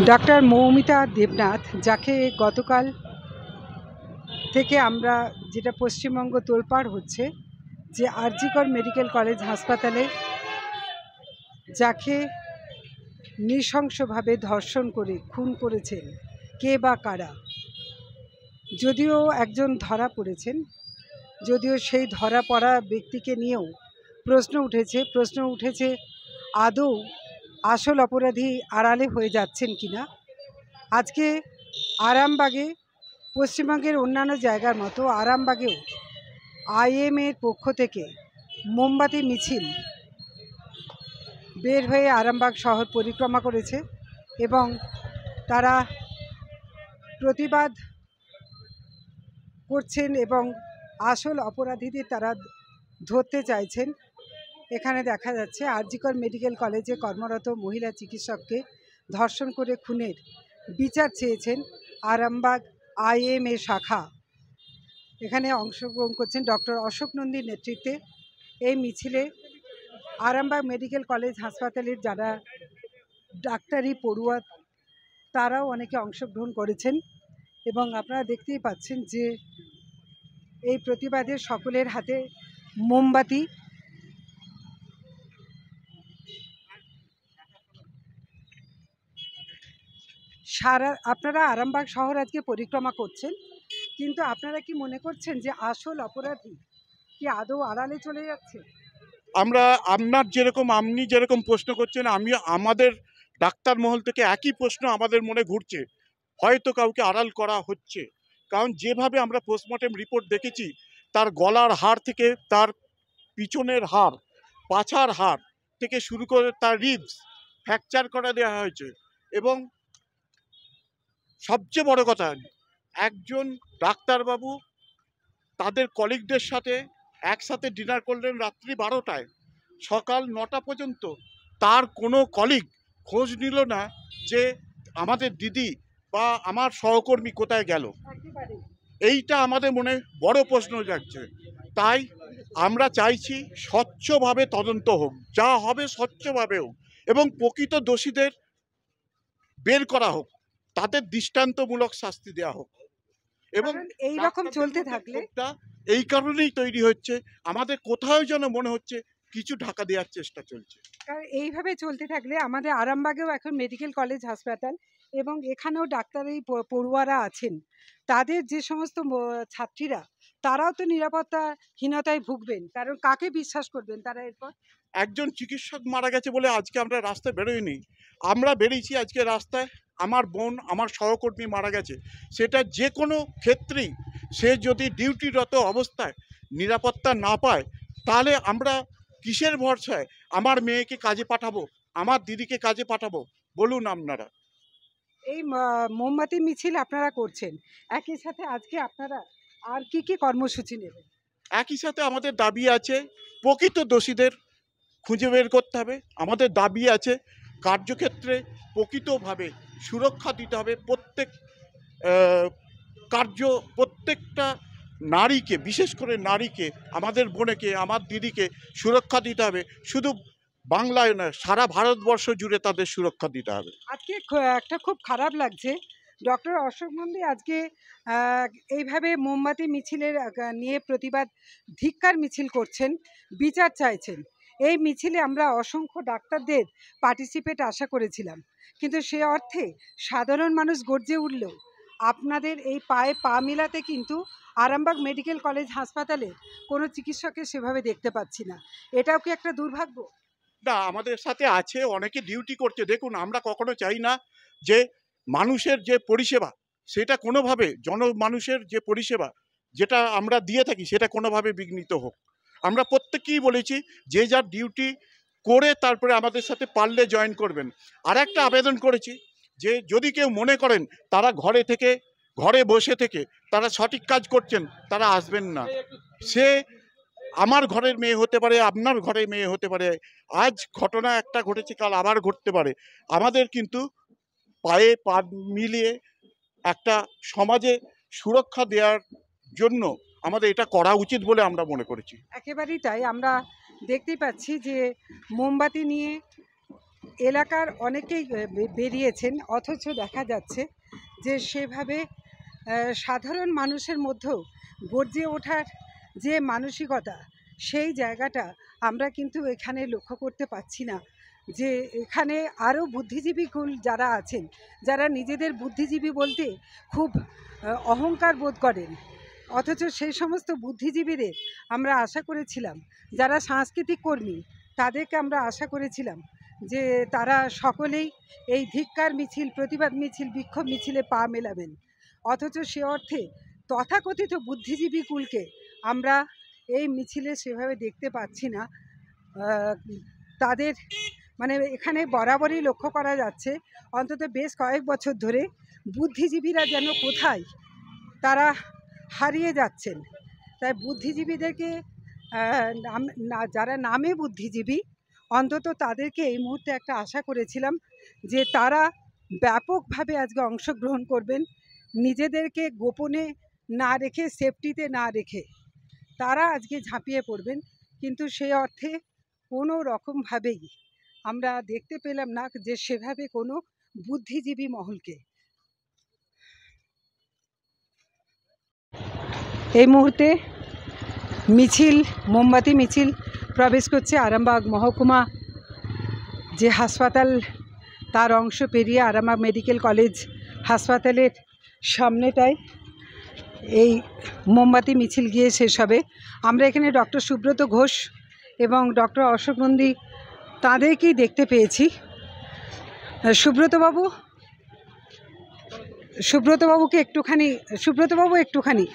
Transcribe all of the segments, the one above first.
Doctor Moumita Debnath, যাকে গতকাল থেকে আমরা যেটা পশ্চিমবঙ্গ তোলপাড় হচ্ছে যে আরজিকর মেডিকেল কলেজ হাসপাতালে যাকে নৃশংসভাবে ধর্ষণ করে খুন করেছেন কে বা কারা, যদিও একজন ধরা পড়েছেন, যদিও সেই ধরা পড়া ব্যক্তিকে নিয়েও প্রশ্ন উঠেছে আদৌ আসল অপরাধী আড়ালে হয়ে যাচ্ছেন কিনা। আজকে আরামবাগে, পশ্চিমবঙ্গের অন্যান্য জায়গার মতো আরামবাগেও আইএমের পক্ষ থেকে মোমবাতি মিছিল বের হয়ে আরামবাগ শহর পরিক্রমা করেছে এবং তারা প্রতিবাদ করছেন এবং আসল অপরাধীদের তারা ধরতে চাইছেন। এখানে দেখা যাচ্ছে আরজিকর মেডিকেল কলেজে কর্মরত মহিলা চিকিৎসককে ধর্ষণ করে খুনের বিচার চেয়েছেন আরামবাগ আইএমএ শাখা। এখানে অংশগ্রহণ করছেন ডক্টর অশোক নন্দীর নেতৃত্বে। এই মিছিলে আরামবাগ মেডিকেল কলেজ হাসপাতালের যারা ডাক্তারি পড়ুয়া তারাও অনেকে অংশগ্রহণ করেছেন এবং আপনারা দেখতেই পাচ্ছেন যে এই প্রতিবাদে সকলের হাতে মোমবাতি। আপনারা আরামবাগ শহর আজকে পরিক্রমা করছেন, কিন্তু আপনারা কি মনে করছেন যে আসল অপরাধী কি আদৌ আড়ালে চলে যাচ্ছে? আপনি যেরকম প্রশ্ন করছেন, আমাদের ডাক্তার মহল থেকে একই প্রশ্ন আমাদের মনে ঘুরছে। হয়তো কাউকে আড়াল করা হচ্ছে, কারণ যেভাবে আমরা পোস্টমর্টেম রিপোর্ট দেখেছি, তার গলার হাড় থেকে তার পিছনের হাড়, পাছার হাড় থেকে শুরু করে তার রিবস ফ্র্যাকচার করে দেওয়া হয়েছে। এবং সবচেয়ে বড় কথা, একজন ডাক্তারবাবু তাদের কলিগদের সাথে একসাথে ডিনার করলেন রাত্রি 12টায়, সকাল 9টা পর্যন্ত তার কোনো কলিগ খোঁজ নিল না যে আমাদের দিদি বা আমার সহকর্মী কোথায় গেল। এইটা আমাদের মনে বড় প্রশ্ন জাগছে। তাই আমরা চাইছি স্বচ্ছভাবে তদন্ত হোক, যা হবে স্বচ্ছভাবে হোক, এবং প্রকৃত দোষীদের বের করা হোক, তাদের দৃষ্টান্তমূলক শাস্তি দেওয়া হোক। এবং এই রকম চলতে থাকলে এই কারণেই তৈরি হচ্ছে, আমাদের কোথাও যেন মনে হচ্ছে কিছু ঢাকা দেওয়ার চেষ্টা চলছে। কারণ এইভাবে চলতে থাকলে আমাদের আরামবাগেও এখন মেডিকেল কলেজ হাসপাতাল এবং এখানেও ডাক্তারি পড়ুয়ারা আছেন, তাদের যে সমস্ত ছাত্রীরা তারাও তো নিরাপত্তাহীনতায় ভুগবেন, কারণ কাকে বিশ্বাস করবেন তারা? এরপর একজন চিকিৎসক মারা গেছে বলে আজকে আমরা রাস্তায় বেরোইনি, আমরা বেরিয়েছি আজকে রাস্তায়। আমার বোন, আমার সহকর্মী মারা গেছে, সেটা যে কোনো ক্ষেত্রেই সে যদি ডিউটিরত অবস্থায় নিরাপত্তা না পায়, তাহলে আমরা কিসের ভরসায় আমার মেয়েকে কাজে পাঠাবো, আমার দিদিকে কাজে পাঠাবো বলুন আপনারা? এই মোমবাতি মিছিল আপনারা করছেন, একই সাথে আজকে আপনারা আর কি কর্মসূচি নেবেন? একই সাথে আমাদের দাবি আছে প্রকৃত দোষীদের খুঁজে বের করতে হবে। আমাদের দাবি আছে কার্যক্ষেত্রে প্রকৃতভাবে সুরক্ষা দিতে হবে। প্রত্যেকটা নারীকে, বিশেষ করে নারীকে, আমাদের বোনেকে, আমার দিদিকে সুরক্ষা দিতে হবে। শুধু বাংলায় নয়, সারা ভারতবর্ষ জুড়ে তাদের সুরক্ষা দিতে হবে। আজকে একটা খুব খারাপ লাগছে, ডক্টর অশোক নন্দী আজকে এইভাবে মোমবাতি মিছিলের নিয়ে প্রতিবাদ ধিক্কার মিছিল করছেন, বিচার চাইছেন। এই মিছিলে আমরা অসংখ্য ডাক্তারদের পার্টিসিপেট আশা করেছিলাম, কিন্তু সে অর্থে সাধারণ মানুষ গর্জে উঠলেও আপনাদের এই পায়ে পা মেলাতে কিন্তু আরামবাগ মেডিকেল কলেজ হাসপাতালে কোনো চিকিৎসককে সেভাবে দেখতে পাচ্ছি না। এটাও কি একটা দুর্ভাগ্য? না, আমাদের সাথে আছে, অনেকে ডিউটি করছে। দেখুন, আমরা কখনো চাই না যে মানুষের যে পরিষেবা সেটা কোনোভাবে, জনমানুষের যে পরিষেবা যেটা আমরা দিয়ে থাকি সেটা কোনোভাবে বিঘ্নিত হোক। আমরা প্রত্যেকেই বলেছি যে যার ডিউটি করে তারপরে আমাদের সাথে পারলে জয়েন করবেন। আর একটা আবেদন করেছি যে যদি কেউ মনে করেন তারা ঘরে বসে থেকে তারা সঠিক কাজ করছেন, তারা আসবেন না। সে আমার ঘরের মেয়ে হতে পারে, আপনার ঘরের মেয়ে হতে পারে। আজ ঘটনা একটা ঘটেছে, কাল আবার ঘটতে পারে। আমাদের কিন্তু পায়ে পা মিলিয়ে একটা সমাজে সুরক্ষা দেওয়ার জন্য আমাদের এটা করা উচিত বলে আমরা মনে করেছি। একেবারেই তাই। আমরা দেখতেই পাচ্ছি যে মোমবাতি নিয়ে এলাকার অনেকেই বেরিয়েছেন, অথচ দেখা যাচ্ছে যে সেভাবে সাধারণ মানুষের মধ্যেও গর্জে ওঠার যে মানসিকতা, সেই জায়গাটা আমরা কিন্তু এখানে লক্ষ্য করতে পারছি না। যে এখানে আরও বুদ্ধিজীবীকুল যারা আছেন, যারা নিজেদের বুদ্ধিজীবী বলতে খুব অহংকার বোধ করেন, অথচ সেই সমস্ত বুদ্ধিজীবীদের আমরা আশা করেছিলাম, যারা সাংস্কৃতিক কর্মী তাদেরকে আমরা আশা করেছিলাম যে তারা সকলেই এই ধিক্কার মিছিল, প্রতিবাদ মিছিল, বিক্ষোভ মিছিলে পা মেলাবেন। অথচ সে অর্থে তথাকথিত বুদ্ধিজীবী কুলকে আমরা এই মিছিলে সেভাবে দেখতে পাচ্ছি না। তাদের মানে এখানে বরাবরই লক্ষ্য করা যাচ্ছে, অন্তত বেশ কয়েক বছর ধরে বুদ্ধিজীবীরা যেন কোথায় তারা হারিয়ে যাচ্ছেন। তাই বুদ্ধিজীবীদেরকে যারা নামে বুদ্ধিজীবী, অন্তত তাদেরকে এই মুহূর্তে একটা আশা করেছিলাম যে তারা ব্যাপকভাবে আজকে অংশগ্রহণ করবেন, নিজেদেরকে গোপনে না রেখে, সেফটিতে না রেখে তারা আজকে ঝাঁপিয়ে পড়বেন। কিন্তু সেই অর্থে কোনো রকমভাবেই আমরা দেখতে পেলাম না যে সেভাবে কোনো বুদ্ধিজীবী মহলকে। এই মুহূর্তে মিছিল, মোমবাতি মিছিল প্রবেশ করছে আরামবাগ মহকুমা যে হাসপাতাল, তার অংশ পেরিয়ে আরামবাগ মেডিকেল কলেজ হাসপাতালের সামনেটায় এই মোমবাতি মিছিল গিয়ে শেষ হবে। আমরা এখানে ডক্টর সুব্রত ঘোষ এবং ডক্টর অশোক নন্দী তাদেরকেই দেখতে পেয়েছি। সুব্রতবাবু একটুখানি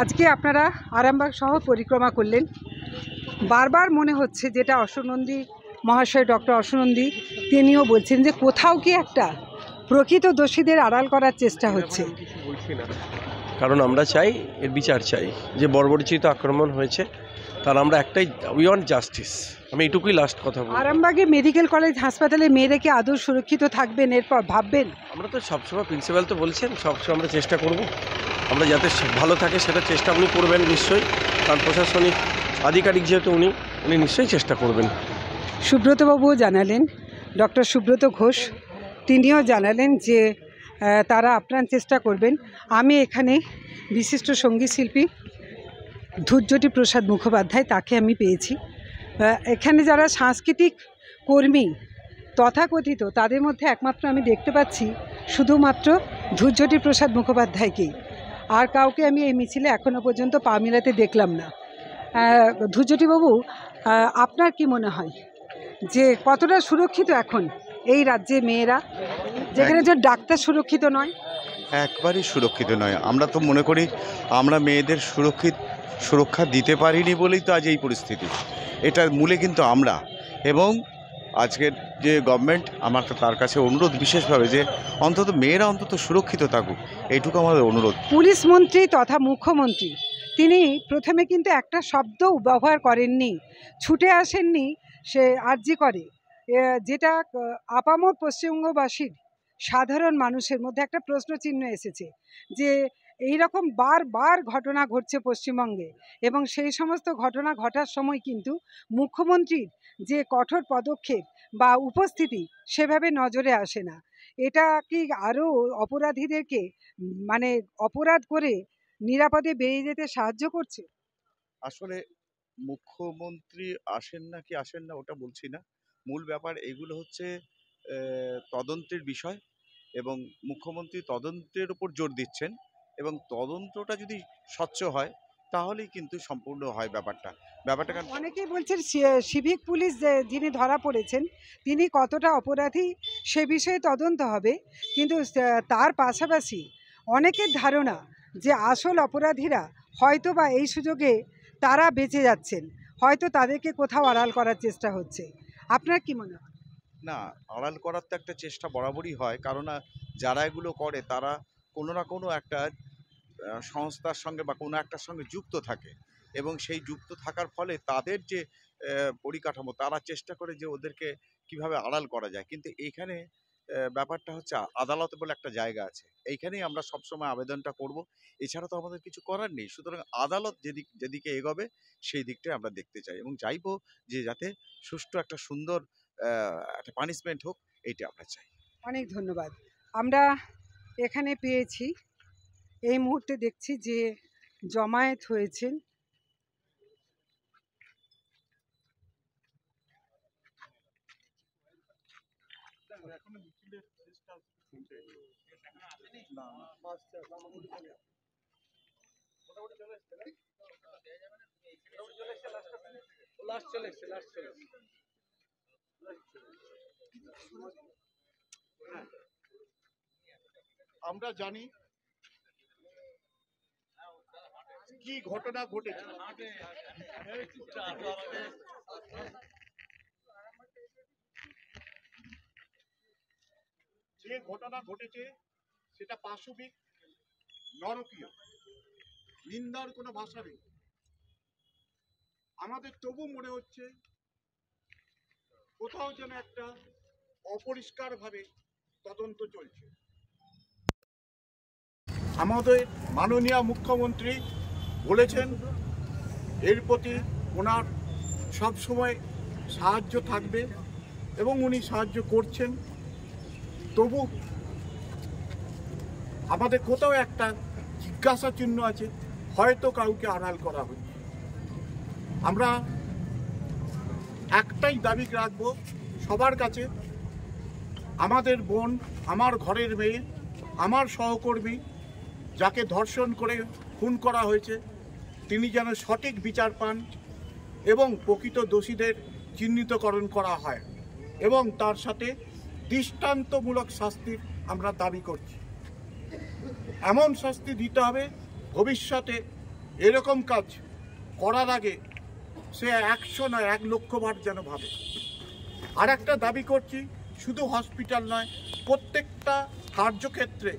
আজকে আপনারা আরামবাগ শহর পরিক্রমা করলেন, বারবার মনে হচ্ছে, যেটা অশোক নন্দী মহাশয়, ডক্টর অশোক নন্দী তিনিও বলছেন যে কোথাও কি একটা প্রকৃত দোষীদের আড়াল করার চেষ্টা হচ্ছে। কারণ আমরা চাই, এর বিচার চাই। যে বর্বরচিত আক্রমণ হয়েছে তার আমরা একটাই, উই ওয়ান্ট জাস্টিস। আমি এটুকুই লাস্ট কথা বলব। আরামবাগে মেডিকেল কলেজ হাসপাতালে মেয়েরা কি আদৌ সুরক্ষিত থাকবেন, এরপর ভাববেন? আমরা তো সবসময়, প্রিন্সিপাল তো বলছেন, সবসময় আমরা চেষ্টা করব আমরা যাতে ভালো থাকে, সেটা চেষ্টা উনি করবেন নিশ্চয়ই, কারণ প্রশাসনিক আধিকারিক যেহেতু উনি নিশ্চয়ই চেষ্টা করবেন। সুব্রতবাবুও জানালেন, ডক্টর সুব্রত ঘোষ তিনিও জানালেন যে তারা আপ্রাণ চেষ্টা করবেন। আমি এখানে বিশিষ্ট সঙ্গীত শিল্পী ধূর্যটি প্রসাদ মুখোপাধ্যায়, তাকে আমি পেয়েছি। এখানে যারা সাংস্কৃতিক কর্মী তথাকথিত, তাদের মধ্যে একমাত্র আমি দেখতে পাচ্ছি শুধুমাত্র ধূর্যটি প্রসাদ মুখোপাধ্যায়কেই, আর কাউকে আমি এই মিছিলে এখনও পর্যন্ত পা মেলাতে দেখলাম না। ধূর্যটিবাবু, আপনার কি মনে হয় যে কতটা সুরক্ষিত এখন এই রাজ্যে মেয়েরা, যেখানে যে ডাক্তার সুরক্ষিত নয়? একবারই সুরক্ষিত নয়। আমরা তো মনে করি আমরা মেয়েদের সুরক্ষা দিতে পারিনি বলেই তো আজ এই পরিস্থিতি। এটার মূলে কিন্তু আমরা, এবং আজকের যে গভর্নমেন্ট, আমার তার কাছে অনুরোধ বিশেষভাবে যে অন্তত মেয়েরা অন্তত সুরক্ষিত থাকুক, এইটুকু আমাদের অনুরোধ। পুলিশ মন্ত্রী তথা মুখ্যমন্ত্রী তিনি প্রথমে কিন্তু একটা শব্দও ব্যবহার করেননি, ছুটে আসেননি সে আরজি করে, যেটা আপামর পশ্চিমবঙ্গবাসীর সাধারণ মানুষের মধ্যে একটা প্রশ্নচিহ্ন এসেছে যে এই রকম বারবার ঘটনা ঘটছে পশ্চিমবঙ্গে, এবং সেই সমস্ত ঘটনা ঘটার সময় কিন্তু মুখ্যমন্ত্রীর যে কঠোর পদক্ষেপ বা উপস্থিতি সেভাবে নজরে আসে না। এটা কি আরও অপরাধীদেরকে মানে অপরাধ করে নিরাপদে বেরিয়ে যেতে সাহায্য করছে? আসলে মুখ্যমন্ত্রী আসেন না কি আসেন না ওটা বলছি না, মূল ব্যাপার এগুলো হচ্ছে তদন্তের বিষয়, এবং মুখ্যমন্ত্রী তদন্তের উপর জোর দিচ্ছেন, এবং তদন্তটা যদি স্বচ্ছ হয় তাহলেই কিন্তু সম্পূর্ণ হয় ব্যাপারটা। অনেকেই বলছেন সিভিক পুলিশ যিনি ধরা পড়েছেন তিনি কতটা অপরাধী সে বিষয়ে তদন্ত হবে, কিন্তু তার পাশাপাশি অনেকের ধারণা যে আসল অপরাধীরা হয়তো বা এই সুযোগে তারা বেঁচে যাচ্ছেন, হয়তো তাদেরকে কোথাও আড়াল করার চেষ্টা হচ্ছে। আপনার কি মনে হয়? না, আড়াল করার তো একটা চেষ্টা বরাবরই হয়, কারণ যারা এগুলো করে তারা কোনো না কোনো একটা সংস্থার সঙ্গে বা কোনো একটার সঙ্গে যুক্ত থাকে, এবং সেই যুক্ত থাকার ফলে তাদের যে পরিকাঠামো, তারা চেষ্টা করে যে ওদেরকে কিভাবে আড়াল করা যায়। কিন্তু এইখানে ব্যাপারটা হচ্ছে আদালত বলে একটা জায়গা আছে, এইখানেই আমরা সবসময় আবেদনটা করব, এছাড়া তো আমাদের কিছু করার নেই। সুতরাং আদালত যেদিকে এগোবে সেই দিকটাই আমরা দেখতে চাই, এবং চাইবো যে যাতে সুষ্ঠু একটা সুন্দর একটা পানিশমেন্ট হোক, এইটা আমরা চাই। অনেক ধন্যবাদ। আমরা এখানে পেয়েছি, এই মুহূর্তে দেখছি যে জমায়েত হয়েছেন আমরা জানি কি ঘটনা ঘটেছে। যে ঘটনা ঘটেছে সেটা পাশবিক, নরকীয়, নিন্দার কোনো ভাষা নেই। আমাদের তবু মনে হচ্ছে কোথাও যেন একটা অপরিষ্কারভাবে তদন্ত চলছে। আমাদের মাননীয় মুখ্যমন্ত্রী বলেছেন এর প্রতি ওনার সবসময় সাহায্য থাকবে এবং উনি সাহায্য করছেন। তবু আমাদের কোথাও একটা জিজ্ঞাসা চিহ্ন আছে, হয়তো কাউকে আড়াল করা হচ্ছে। আমরা একটাই দাবি রাখবো সবার কাছে, আমাদের বোন, আমার ঘরের মেয়ে, আমার সহকর্মী যাকে ধর্ষণ করে খুন করা হয়েছে তিনি যেন সঠিক বিচার পান এবং প্রকৃত দোষীদের চিহ্নিতকরণ করা হয় এবং তার সাথে দৃষ্টান্তমূলক শাস্তির আমরা দাবি করছি। এমন শাস্তি দিতে হবে ভবিষ্যতে এরকম কাজ করার আগে সে 100 নয় 1 লক্ষ বার যেন ভাবে। আর একটা দাবি করছি, শুধু হসপিটাল নয়, প্রত্যেকটা কার্যক্ষেত্রে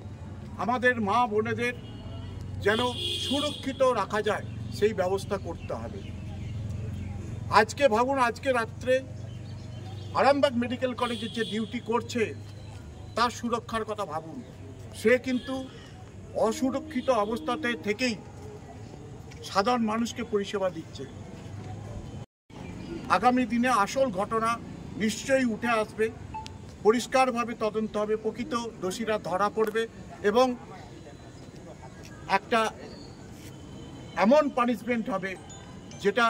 আমাদের মা বোনেদের যেন সুরক্ষিত রাখা যায় সেই ব্যবস্থা করতে হবে। আজকে ভাবুন, আজকে রাত্রে আরামবাগ মেডিকেল কলেজে যে ডিউটি করছে তার সুরক্ষার কথা ভাবুন। সে কিন্তু অসুরক্ষিত অবস্থাতে থেকেই সাধারণ মানুষকে পরিষেবা দিচ্ছে। আগামী দিনে আসল ঘটনা নিশ্চয়ই উঠে আসবে, পরিষ্কারভাবে তদন্ত হবে, প্রকৃত দোষীরা ধরা পড়বে এবং একটা এমন পানিশমেন্ট হবে যেটা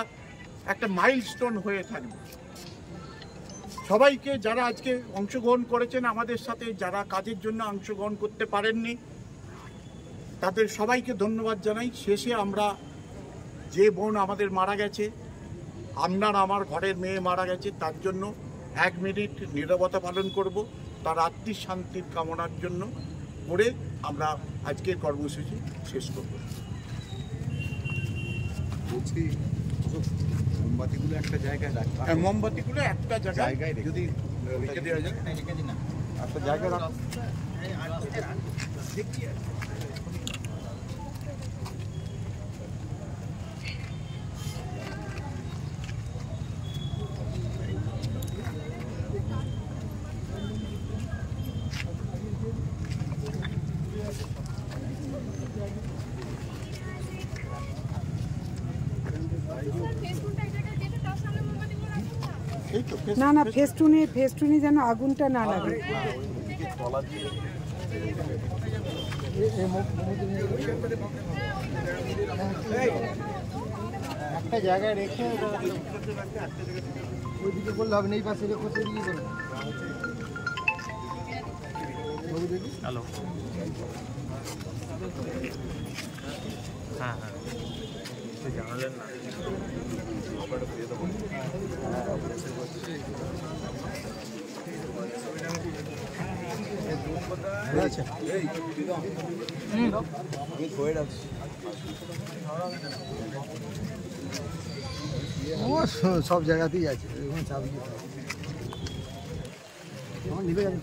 একটা মাইলস্টোন হয়ে থাকবে। সবাইকে যারা আজকে অংশগ্রহণ করেছেন আমাদের সাথে, যারা কাজের জন্য অংশগ্রহণ করতে পারেননি তাদের সবাইকে ধন্যবাদ জানাই। শেষে আমরা যে বোন আমাদের মারা গেছে, আপনার আমার ঘরের মেয়ে মারা গেছে, তার জন্য 1 মিনিট নীরবতা পালন করব, তার আত্মিক শান্তির কামনার জন্য করে আমরা আজকের কর্মসূচি শেষ করব। বলছি মোমবাতিগুলো একটা জায়গায় রাখা, মোমবাতিগুলো একটা জায়গায় যদি রেখে দেওয়া যায়, একটা জায়গায় রাখা। না না, ফেস্টুনে যেন আগুনটা না লাগে। একটা জায়গায় রেখে ওইদিকে করলে হবে না, এই পাশে রেখে ওইদিকে করবে। হ্যালো, হ্যাঁ হ্যাঁ, জানালেন না। সব জায়গাতেই আছে, চাবি আমার নিবে যাবে।